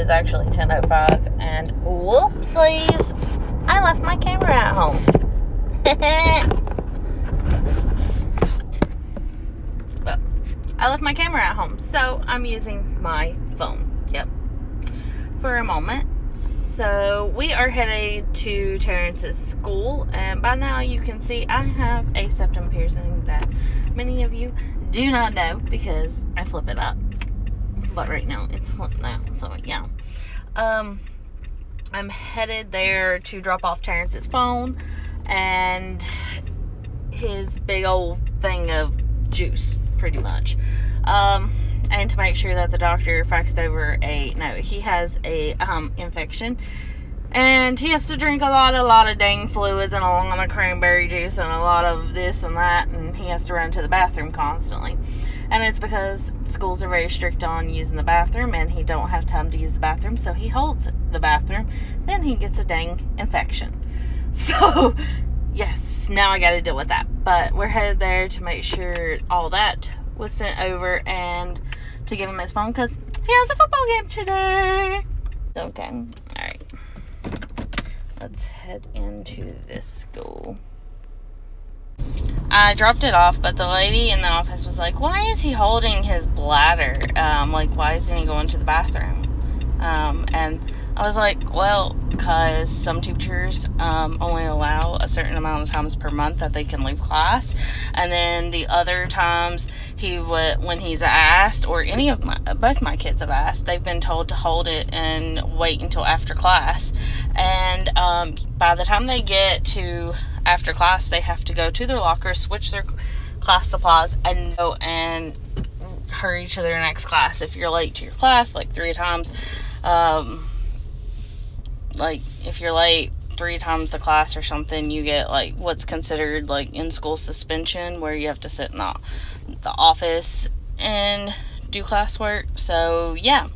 is actually 10:05, and whoopsies, I left my camera at home. But I left my camera at home, so I'm using my phone. Yep. For a moment. So we are headed to Terrence's school, and by now you can see I have a septum piercing that many of you do not know because I flip it up. But right now it's flipped now, so yeah. I'm headed there to drop off Terrence's phone and his big old thing of juice, pretty much. And to make sure that the doctor faxed over he has a infection, and he has to drink a lot of dang fluids and a lot of cranberry juice and a lot of this and that, and he has to run to the bathroom constantly. And it's because schools are very strict on using the bathroom, and he don't have time to use the bathroom, so he holds the bathroom, then he gets a dang infection. So yes, now I gotta deal with that. But we're headed there to make sure all that was sent over and to give him his phone because he has a football game today. Okay, alright. Let's head into this school. I dropped it off, but the lady in the office was like, why is he holding his bladder? Why isn't he going to the bathroom? And I was like, well, because some teachers only allow a certain amount of times per month that they can leave class, and then the other times when he's asked, or both my kids have asked, they've been told to hold it and wait until after class. And by the time they get to after class, they have to go to their locker, switch their class supplies, and go and hurry to their next class. If you're late to your class, like 3 times, if you're late 3 times the class or something, you get what's considered in-school suspension, where you have to sit in the office and do classwork. So yeah,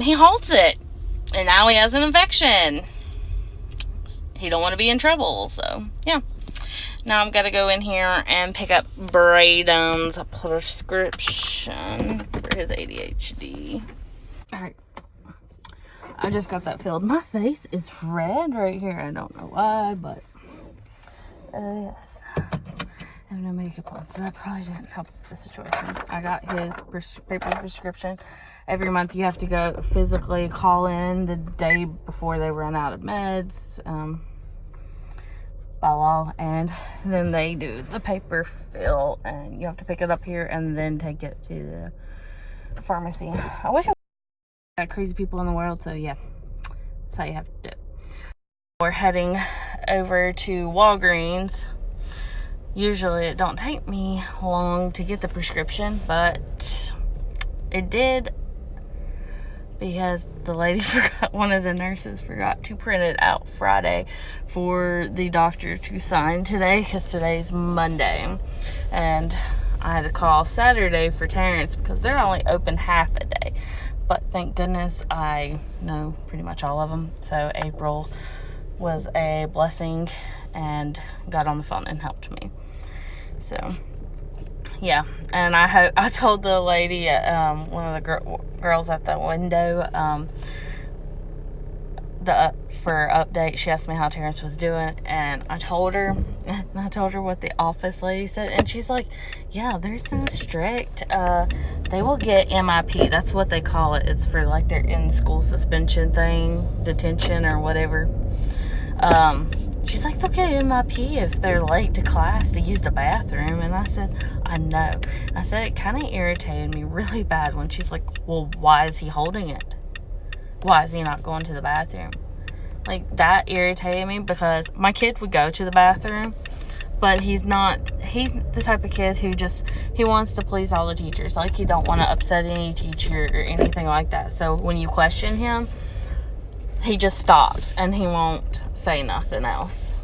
he holds it, and now he has an infection. He don't want to be in trouble, so yeah. Now I'm gonna go in here and pick up Braden's prescription for his ADHD. Alright, I just got that filled. My face is red right here. I don't know why, but yes. I have no makeup on, so that probably didn't help the situation. I got his paper prescription. Every month you have to go physically call in the day before they run out of meds, by law, and then they do the paper fill, and you have to pick it up here and then take it to the pharmacy. I wish I got crazy people in the world, so yeah, that's how you have to do it. We're heading over to Walgreens. Usually it don't take me long to get the prescription, but it did, because the lady one of the nurses forgot to print it out Friday for the doctor to sign today, because today's Monday. And I had to call Saturday for Terrence because they're only open half a day. But thank goodness I know pretty much all of them. So April was a blessing and got on the phone and helped me. So yeah, and I told the lady, one of the girls at the window, for update, she asked me how Terrence was doing, and I told her what the office lady said, and she's like, yeah, they're so strict. They will get MIP. That's what they call it. It's for their in-school suspension thing, detention or whatever. She's like, they'll get MIP if they're late to class to use the bathroom. And I said, I know. I said, it kind of irritated me really bad when she's like, well, why is he holding it? Why is he not going to the bathroom? That irritated me, because my kid would go to the bathroom, but he's the type of kid who he wants to please all the teachers. He don't want to upset any teacher or anything like that. So when you question him, he just stops and he won't say nothing else.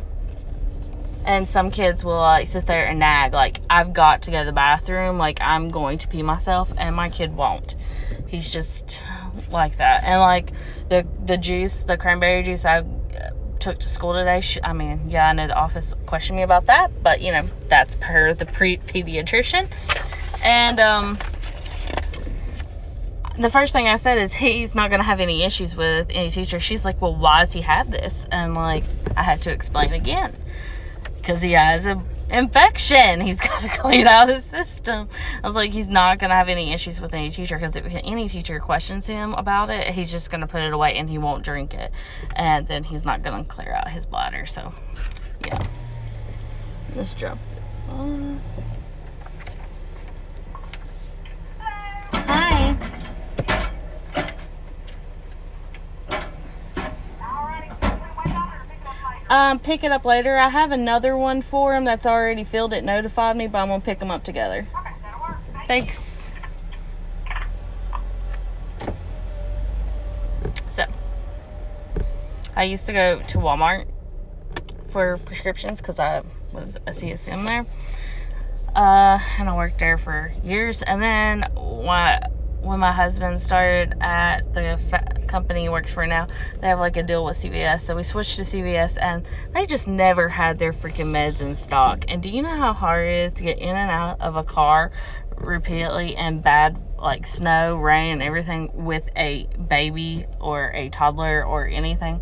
And some kids will sit there and nag, I've got to go to the bathroom, I'm going to pee myself, and my kid won't. He's just like that. And the juice, the cranberry juice I took to school today, I know the office questioned me about that, but that's per the pediatrician. And the first thing I said is he's not going to have any issues with any teacher. She's like, well, why does he have this? And like, I had to explain again. Because he has an infection. He's got to clean out his system. I was like, he's not going to have any issues with any teacher. Because if any teacher questions him about it, he's just going to put it away and he won't drink it. And then he's not going to clear out his bladder. So, yeah. Let's drop this off. Hi. Pick it up later. I have another one for him that's already filled. It notified me, but I'm gonna pick them up together. Okay, that'll work. Thanks. So, I used to go to Walmart for prescriptions because I was a CSM there. And I worked there for years. And then when my husband started at the company he works for now, they have like a deal with CVS. So we switched to CVS and they just never had their freaking meds in stock. And do you know how hard it is to get in and out of a car repeatedly in bad like snow, rain, and everything with a baby or a toddler or anything?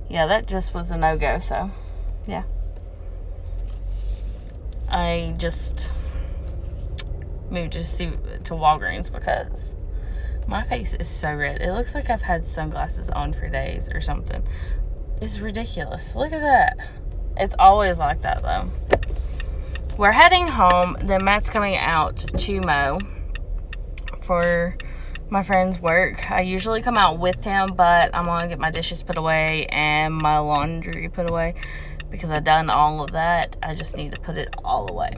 Yeah, that just was a no-go. So, yeah. I just moved to Walgreens because my face is so red. It looks like I've had sunglasses on for days or something. It's ridiculous. Look at that. It's always like that, though. We're heading home. Then Matt's coming out to mow for my friend's work. I usually come out with him, but I'm going to get my dishes put away and my laundry put away because I've done all of that. I just need to put it all away.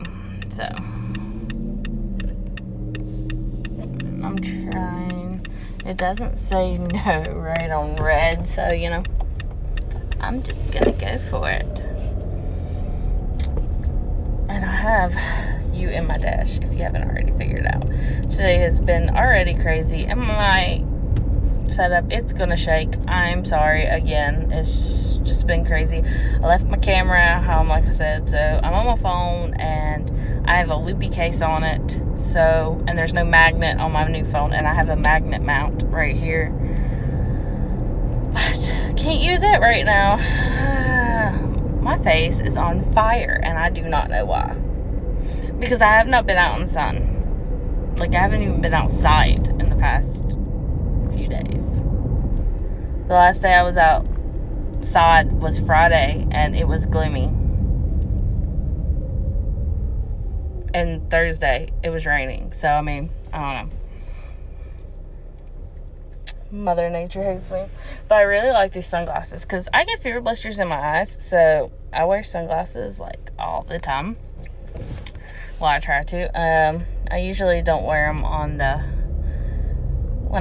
So, I'm trying. It doesn't say no right on red, so, you know, I'm just gonna go for it. And I have you in my dash, if you haven't already figured out. Today has been already crazy, and my setup, it's gonna shake. I'm sorry again. It's just been crazy. I left my camera at home, like I said, so I'm on my phone, and I have a loopy case on it. So, and there's no magnet on my new phone, and I have a magnet mount right here, but can't use it right now. My face is on fire, and I do not know why. Because I have not been out in the sun. Like, I haven't even been outside in the past few days. The last day I was outside was Friday, and it was gloomy. And Thursday, it was raining. So, I mean, I don't know. Mother Nature hates me. But I really like these sunglasses because I get fever blisters in my eyes. So, I wear sunglasses, like, all the time. Well, I try to. I usually don't wear them when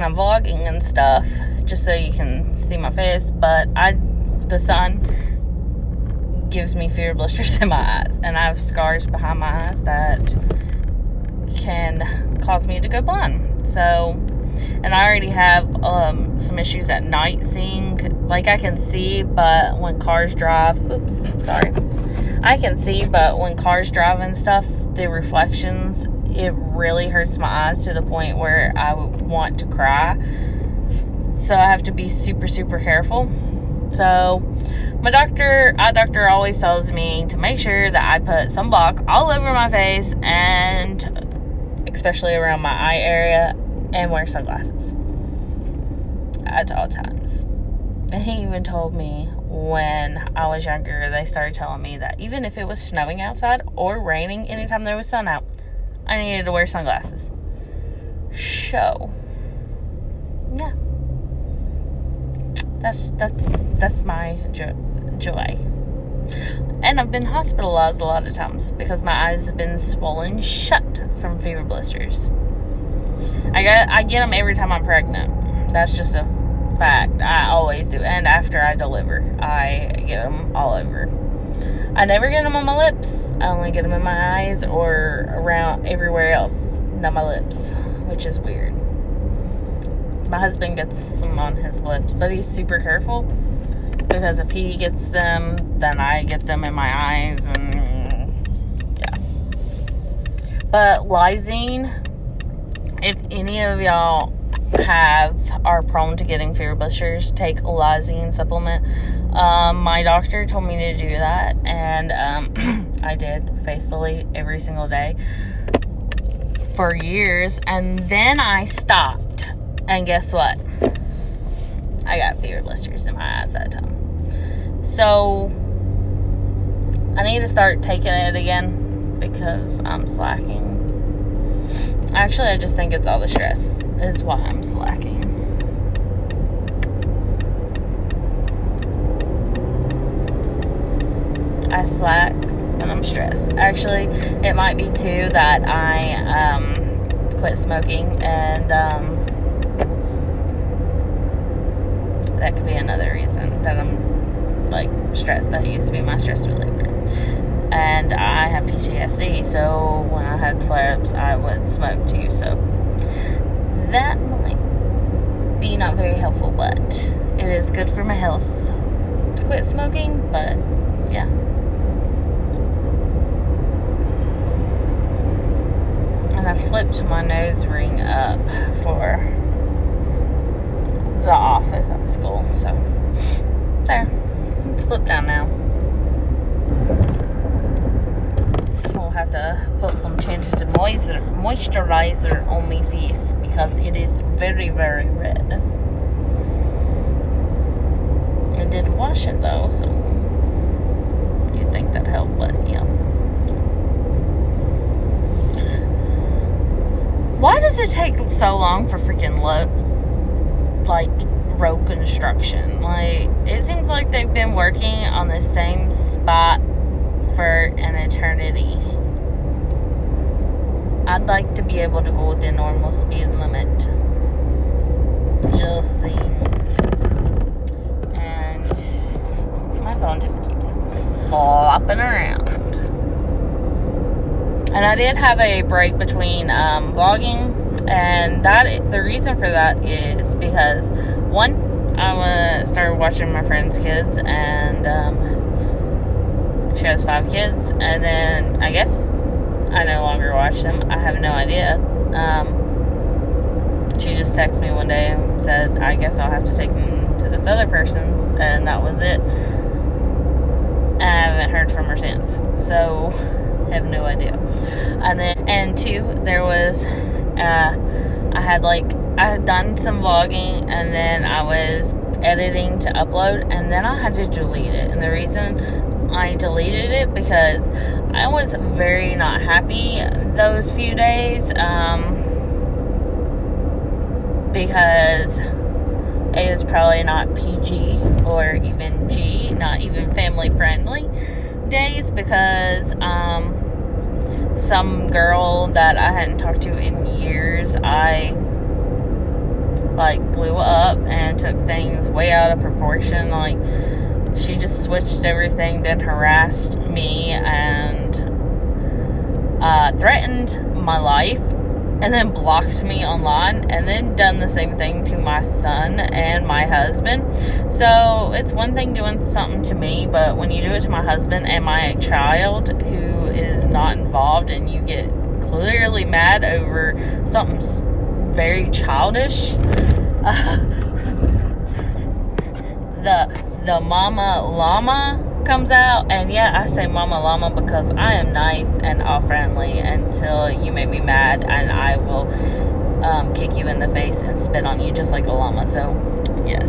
I'm vlogging and stuff, just so you can see my face. But the sun gives me fever blisters in my eyes, and I have scars behind my eyes that can cause me to go blind. So, and I already have some issues at night seeing. Like, I can see, but when cars drive, I can see, but when cars drive and stuff, the reflections, it really hurts my eyes to the point where I would want to cry. So I have to be super, super careful. So my eye doctor always tells me to make sure that I put sunblock all over my face, and especially around my eye area, and wear sunglasses at all times. And he even told me when I was younger, they started telling me that even if it was snowing outside or raining, anytime there was sun out, I needed to wear sunglasses. So, yeah. That's my joy. And I've been hospitalized a lot of times because my eyes have been swollen shut from fever blisters. I get them every time I'm pregnant. That's just a fact. I always do. And after I deliver, I get them all over. I never get them on my lips. I only get them in my eyes or around everywhere else, not my lips, which is weird. My husband gets some on his lips, but he's super careful because if he gets them, then I get them in my eyes, and yeah. But lysine, if any of y'all are prone to getting fever blisters, take lysine supplement. My doctor told me to do that, and I did faithfully every single day for years, and then I stopped, and guess what? I got fever blisters in my eyes that time. So I need to start taking it again because I'm slacking. Actually, I just think it's all the stress is why I'm slacking. I slack when I'm stressed. Actually, it might be too that I quit smoking, and that could be another reason that I'm like stressed. That used to be my stress reliever. And I have PTSD, so when I had flare-ups, I would smoke too, so that might be not very helpful, but it is good for my health to quit smoking, but yeah. And I flipped my nose ring up for the office at school, so there, it's flipped down now. We'll have to put some tinted moisturizer on my face because it is very, very red. I did wash it though, so you'd think that'd help, but yeah. Why does it take so long for freaking road construction? Like, it seems like they've been working on the same spot for an eternity. I'd like to be able to go with the normal speed limit. Just saying. And my phone just keeps flopping around. And I did have a break between vlogging, and the reason for that is because one, I started watching my friend's kids, and she has 5 kids, and then I guess I no longer watch them. I have no idea. She just texted me one day and said, I guess I'll have to take them to this other person's, and that was it. And I haven't heard from her since, so I have no idea. And 2, there was, I had done some vlogging, and then I was editing to upload, and then I had to delete it. And the reason I deleted it because I was very not happy those few days, because it was probably not PG or even G, not even family friendly days, because some girl that I hadn't talked to in years, I blew up and took things way out of proportion. She just switched everything, then harassed me and threatened my life, and then blocked me online, and then done the same thing to my son and my husband. So it's one thing doing something to me, but when you do it to my husband and my child who is not involved, and you get clearly mad over something very childish, the mama llama comes out. And yeah, I say mama llama because I am nice and all friendly until you make me mad, and I will kick you in the face and spit on you just like a llama. So yes,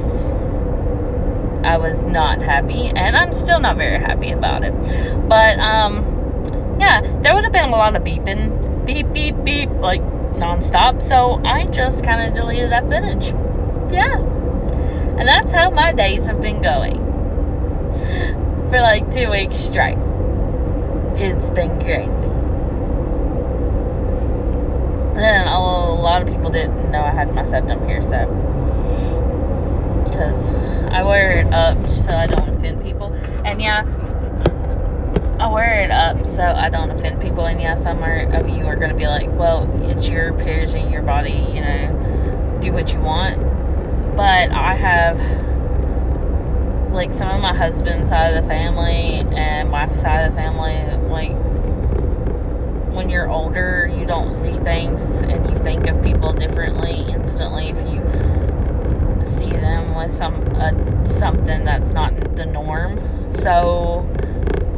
I was not happy, and I'm still not very happy about it. But yeah, there would have been a lot of beeping, beep beep beep, non-stop. So I just kind of deleted that footage. Yeah. And that's how my days have been going for 2 weeks straight. It's been crazy. Then a lot of people didn't know I had my septum here, so because I wear it up so I don't offend people. And yeah, I wear it up so I don't offend people. And yeah, some of you are going to be like, well, it's your piercing, your body, do what you want. But I have, some of my husband's side of the family and my side of the family, when you're older, you don't see things and you think of people differently instantly if you see them with something that's not the norm. So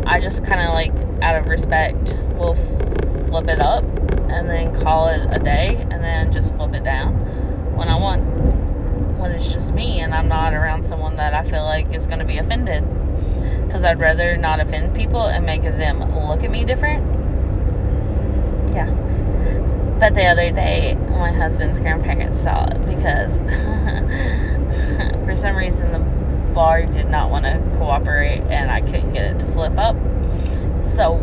I just kind of like, out of respect, will flip it up and then call it a day, and then just flip it down when it's just me and I'm not around someone that I feel like is going to be offended, because I'd rather not offend people and make them look at me different. Yeah. But the other day, my husband's grandparents saw it, because for some reason the bar did not want to cooperate and I couldn't get it to flip up. So